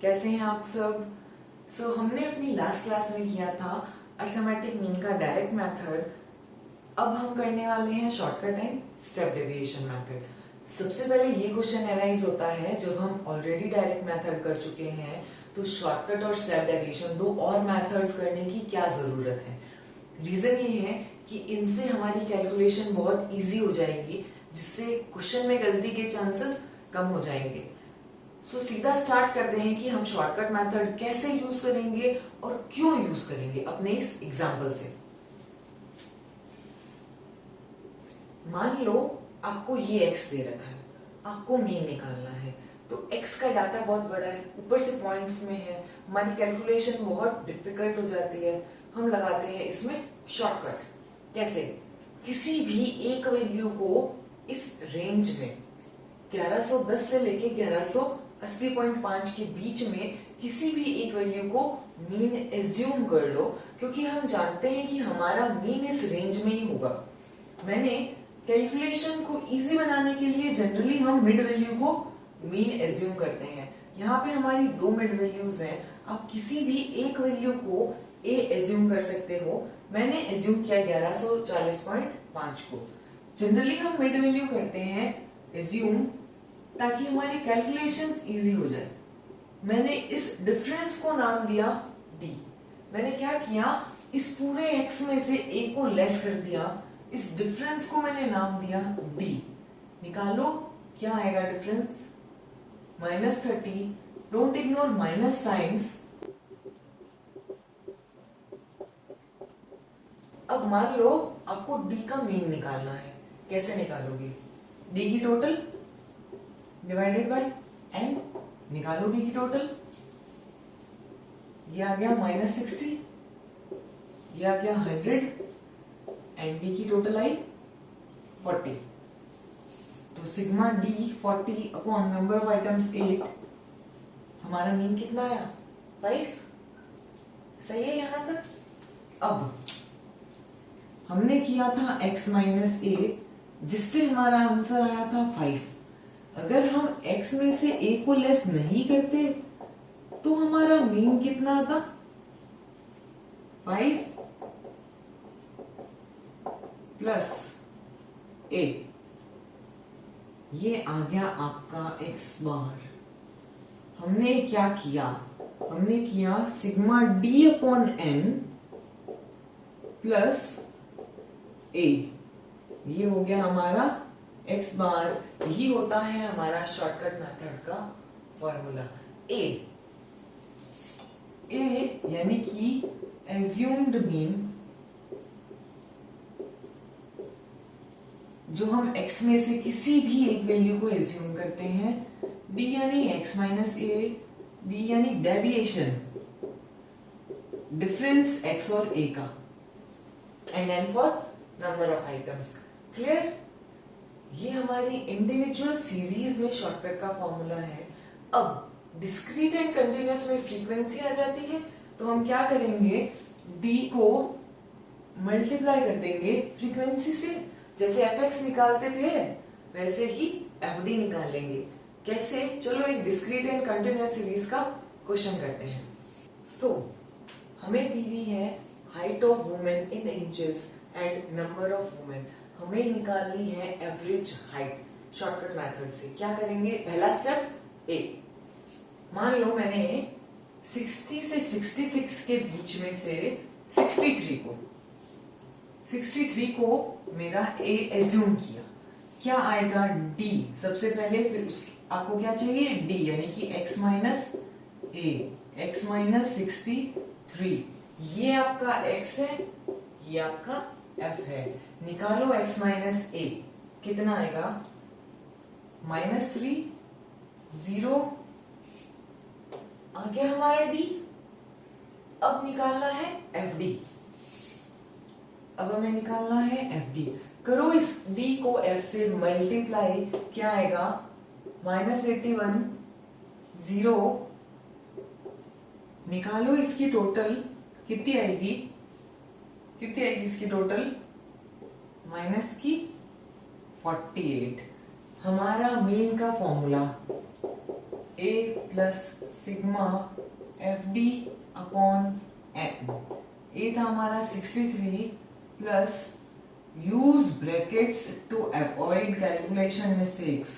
कैसे हैं आप सब। हमने अपनी लास्ट क्लास में किया था अर्थमेटिक मीन का डायरेक्ट मेथड। अब हम करने वाले हैं shortcut and step deviation method. सबसे पहले ये क्वेश्चन अराइज होता है जब हम ऑलरेडी डायरेक्ट मेथड कर चुके हैं तो शॉर्टकट और स्टेप डेविएशन दो और मेथड्स करने की क्या जरूरत है। रीजन ये है कि इनसे हमारी कैलकुलेशन बहुत इजी हो जाएगी, जिससे क्वेश्चन में गलती के चांसेस कम हो जाएंगे। सीधा स्टार्ट करते हैं कि हम शॉर्टकट मेथड कैसे यूज करेंगे और क्यों यूज करेंगे अपने इस एग्जांपल से। मान लो आपको ये x दे रखा है, आपको मीन निकालना है, तो x का डाटा बहुत बड़ा है, ऊपर से पॉइंट्स में है, हमारी कैलकुलेशन बहुत डिफिकल्ट हो जाती है। हम लगाते हैं इसमें शॉर्टकट। कैसे? किसी भी एक वैल्यू को इस रेंज में 1110 से लेके 1180.5 के बीच में किसी भी एक वैल्यू को मीन एज्यूम कर लो, क्योंकि हम जानते हैं कि हमारा मीन इस रेंज में ही होगा। मैंने कैलकुलेशन को इजी बनाने के लिए जनरली हम मिड वैल्यू को मीन एज्यूम करते हैं। यहाँ पे हमारी दो मिड वैल्यूज हैं, आप किसी भी एक वैल्यू को ए एज्यूम कर सकते हो। मैंने एज्यूम किया 1140.5 को। जनरली हम मिड वैल्यू करते हैं एज्यूम ताकि हमारी कैलकुलेशंस इजी हो जाए। मैंने इस डिफरेंस को नाम दिया d। मैंने क्या किया, इस पूरे x में से a को लेस कर दिया, इस डिफरेंस को मैंने नाम दिया d। निकालो क्या आएगा difference, -30। Don't ignore minus science. अब मान लो आपको d का मीन निकालना है। कैसे निकालोगे? d की टोटल डिवाइडेड बाय n। निकालो d की टोटल। ये आ गया -60, ये आ गया 100 एंड d की टोटल आई 40। तो sigma d 40 upon number of items 8। हमारा मीन कितना आया? 5। सही है यहां तक। अब हमने किया था x माइनस a, जिससे हमारा आंसर आया था 5। अगर हम x में से a को लेस नहीं करते तो हमारा मीन कितना आता? 5 प्लस a। ये आ गया आपका x बार। हमने क्या किया? हमने किया sigma d upon n plus a। ये हो गया हमारा x बार। यही होता है हमारा शॉर्टकट मेथड का फॉर्मूला। a यानी कि एज्यूम्ड मीन, जो हम x में से किसी भी एक वैल्यू को एज्यूम करते हैं। d यानी x माइनस a, d यानी डेविएशन, डिफरेंस x और a का, and n for number of items. Clear? ये हमारी इंडिविजुअल सीरीज में शॉर्टकट का फॉर्मूला है। अब डिस्क्रीट एंड कंटिन्यूअस में फ्रीक्वेंसी आ जाती है, तो हम क्या करेंगे, d को मल्टीप्लाई कर देंगे फ्रीक्वेंसी से। जैसे fx निकालते थे वैसे ही fd निकाल लेंगे। कैसे? चलो एक डिस्क्रीट एंड कंटिन्यूअस सीरीज का क्वेश्चन करते हैं। हमें दी हुई है height of women in inches and number of women. हमें निकालनी है एवरेज हाइट शॉर्टकट मेथड से। क्या करेंगे? पहला स्टेप ए। मान लो मैंने 60 से 66 के बीच में से 63 को मेरा ए एज्यूम किया। क्या आएगा? डी सबसे पहले, फिर आपको क्या चाहिए? डी यानी कि x माइनस ए, x माइनस 63। ये आपका x है, ये आपका f है। निकालो x माइनस a, कितना आएगा? -3, 0 आ गया हमारा d। अब निकालना है fd। अब हमें निकालना है fd। करो इस d को f से मल्टीप्लाई, क्या आएगा? -81, 0। निकालो इसकी टोटल, कितनी आएगी? कितनी आएगी इसकी टोटल? -48। हमारा मीन का formula a plus sigma F D upon N. ये था हमारा 63 plus use brackets to avoid calculation mistakes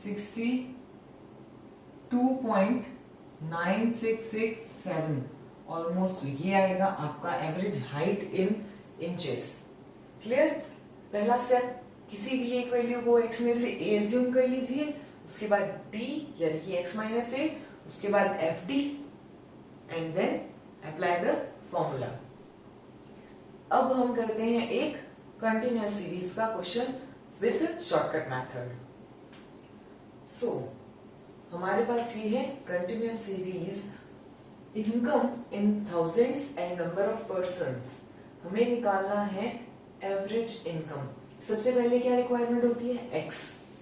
62.9667 almost. ये आएगा आपका average height in inches. Clear? पहला स्टेप, किसी भी एक वैल्यू को x में से a एज्यूम कर लीजिए, उसके बाद d यानी कि x माइनस a, उसके बाद F D and then apply the formula. अब हम करते हैं एक कंटिन्यूअस सीरीज का question with shortcut method. So हमारे पास ये है continuous series, income in thousands and number of persons. हमें निकालना है एवरेज इनकम। सबसे पहले क्या रिक्वायरमेंट होती है? x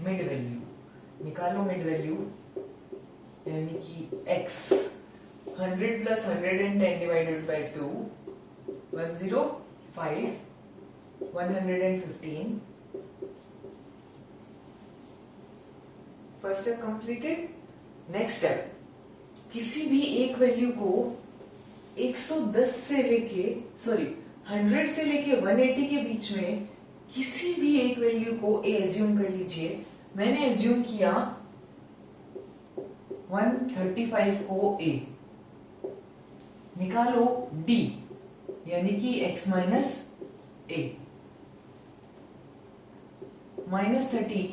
मिड वैल्यू निकालो। मिड वैल्यू यानी कि x 100 plus 110 divided by 2 105 115। First step completed. Next step, किसी भी एक वैल्यू को 110 से लेके 100 से लेके 180 के बीच में किसी भी एक वैल्यू को a एज्यूम कर लीजिए। मैंने एज्यूम किया 135 को a। निकालो d यानी कि x माइनस a -30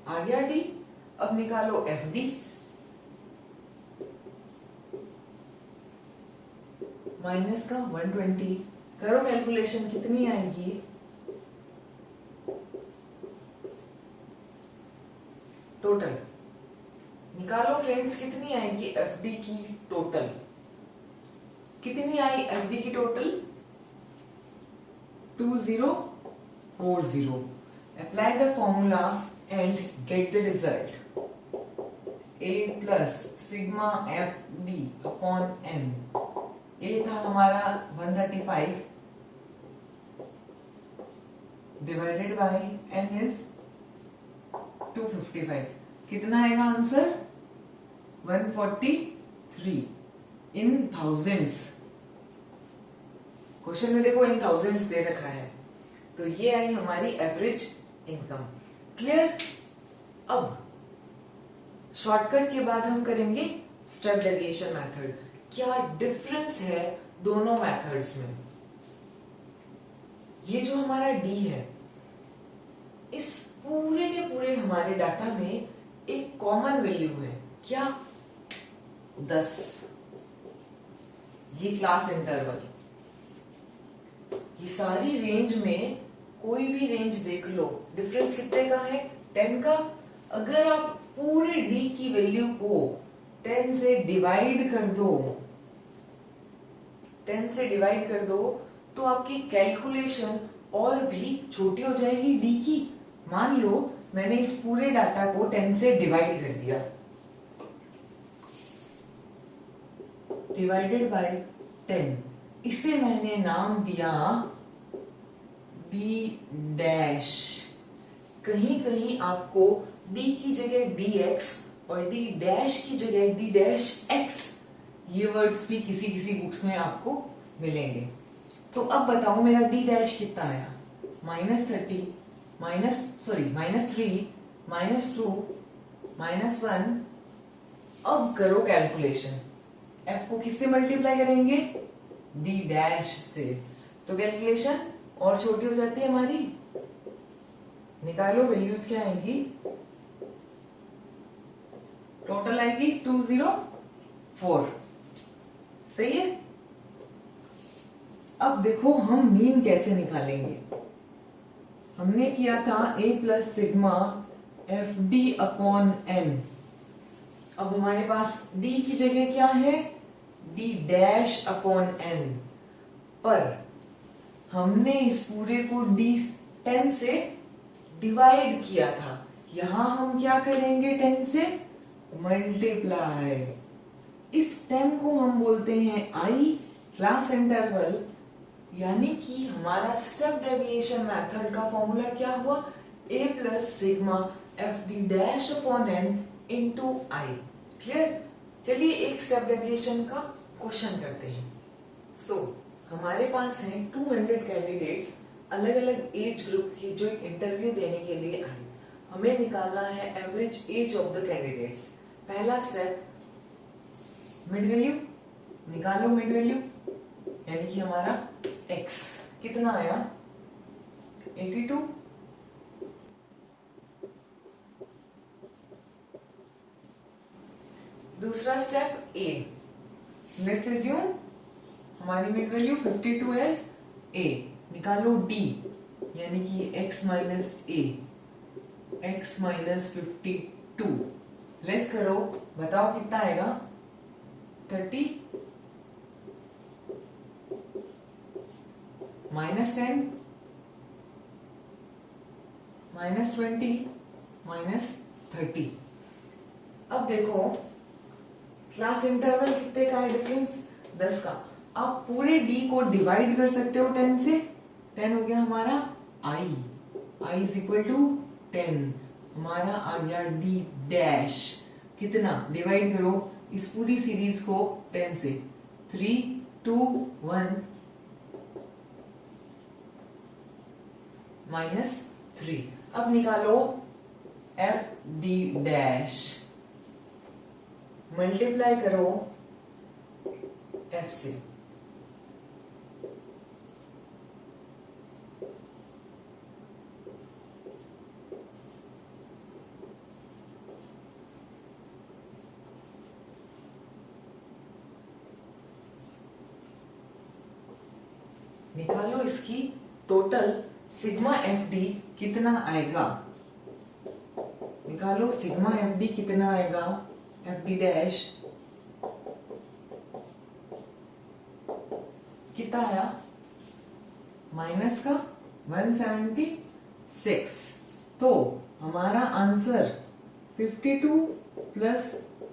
आ गया d। अब निकालो एफ डी माइनस का 120। करो कैलकुलेशन, कितनी आएगी? टोटल निकालो फ्रेंड्स, कितनी आएगी एफ डी की टोटल? कितनी आई एफ डी की total? 2040। Apply the formula and get the result. a plus sigma F D upon N. a था हमारा 135 डिवाइडेड बाय n इज 255। कितना आएगा आंसर? 143 in thousands. क्वेश्चन में देखो इन थाउजेंड्स दे रखा है, तो ये आई हमारी एवरेज इनकम। क्लियर? अब शॉर्टकट के बाद हम करेंगे स्टेप डेविएशन मेथड। क्या डिफरेंस है दोनों मेथड्स में? ये जो हमारा d है, इस पूरे के पूरे हमारे डाटा में एक कॉमन वैल्यू है। क्या? 10। ये क्लास इंटरवल, ये सारी रेंज में कोई भी रेंज देख लो, डिफरेंस कितने का है? 10 का। अगर आप पूरे d की वैल्यू को 10 से डिवाइड कर दो, 10 से डिवाइड कर दो, तो आपकी कैलकुलेशन और भी छोटी हो जाएगी d की। मान लो मैंने इस पूरे डाटा को 10 से डिवाइड कर दिया, डिवाइडेड बाय 10। इसे मैंने नाम दिया d डैश। कहीं कहीं आपको d की जगह dx और d डैश की जगह d डैश x, ये वर्ड्स भी किसी किसी बुक्स में आपको मिलेंगे। तो अब बताओ मेरा d डैश कितना आया? -30 -3 -2 -1। अब करो कैलकुलेशन, f को किससे मल्टीप्लाई करेंगे? d डैश से। तो कैलकुलेशन और छोटी हो जाती है हमारी। निकालो वैल्यूज क्या आएंगी? टोटल आएगी 204। सही है? अब देखो हम मीन कैसे निकालेंगे। हमने किया था a plus sigma F D upon N. अब हमारे पास d की जगह क्या है? d dash upon n। पर हमने इस पूरे को d10 से डिवाइड किया था, यहां हम क्या करेंगे? 10 से मल्टीप्लाई। इस 10 को हम बोलते हैं i क्लास इंटरवल, यानी कि हमारा स्टेप डेविएशन मेथड का फॉर्मूला क्या हुआ? a plus sigma F D dash upon N into I. Clear? चलिए एक स्टेप डेविएशन का क्वेश्चन करते हैं। सो हमारे पास हैं 200 कैंडिडेट्स अलग अलग एज ग्रुप के जो इंटरव्यू देने के लिए आए। हमें निकालना है average age of the candidates. पहला स्टेप, मिड वैल्यू निकालो। मिड वैल्यू यानी कि हमारा x कितना आया 82। दूसरा स्टेप a, लेट्स अज्यूम हमारी मिड वैल्यू 52 एज a। निकालो d यानी कि x minus a, x minus 52। Less करो, बताओ कितना आएगा 30 माइनस 10 माइनस 20 माइनस 30। अब देखो क्लास इंटरवल कितने का है डिफरेंस 10 का। आप पूरे d को डिवाइड कर सकते हो 10 से। 10 हो गया हमारा i, i is equal to 10। हमारा आ गया d डैश कितना, डिवाइड करो इस पूरी सीरीज को 10 से। 3 2 1 माइनस 3। अब निकालो एफ डी डैश, मल्टीप्लाई करो f से। निकालो इसकी टोटल सिग्मा एफ डी कितना आएगा। निकालो सिग्मा एफ डी कितना आएगा, एफ डी डैश कितना आया माइनस का 176। तो हमारा answer 52 plus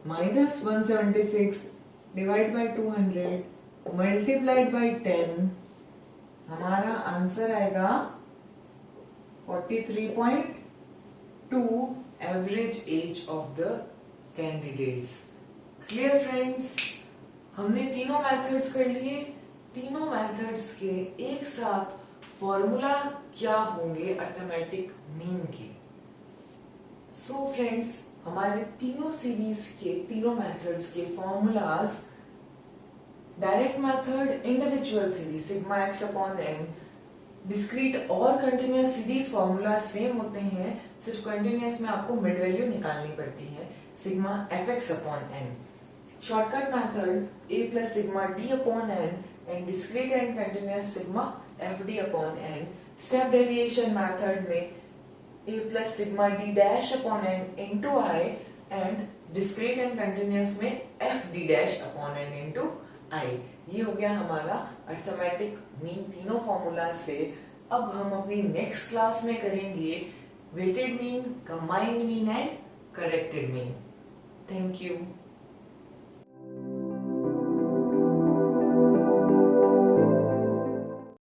minus 176 divide by 200 multiplied by 10, हमारा आंसर आएगा 43.2 average age of the candidates. Clear friends? हमने तीनों मेथड्स कर लिए। तीनों मेथड्स के एक साथ फॉर्मूला क्या होंगे अर्थमेटिक मीन के। सो फ्रेंड्स, हमारे तीनों सीरीज के तीनों मेथड्स के formulas, direct method individual series sigma X upon N, discrete और कंटिन्यूअस सीरीज फॉर्मूला सेम होते हैं, सिर्फ कंटिन्यूअस में आपको मिड वैल्यू निकालनी पड़ती है sigma F X upon N. Shortcut method A plus sigma D upon N and discrete and continuous sigma F D upon N. Step deviation method में A plus sigma D dash upon N into I and discrete and continuous में F D dash upon N into I. ये हो गया हमारा arithmetic mean तीनों formula से। अब हम अपनी नेक्स्ट क्लास में करेंगे weighted mean, combined mean and corrected mean. Thank you.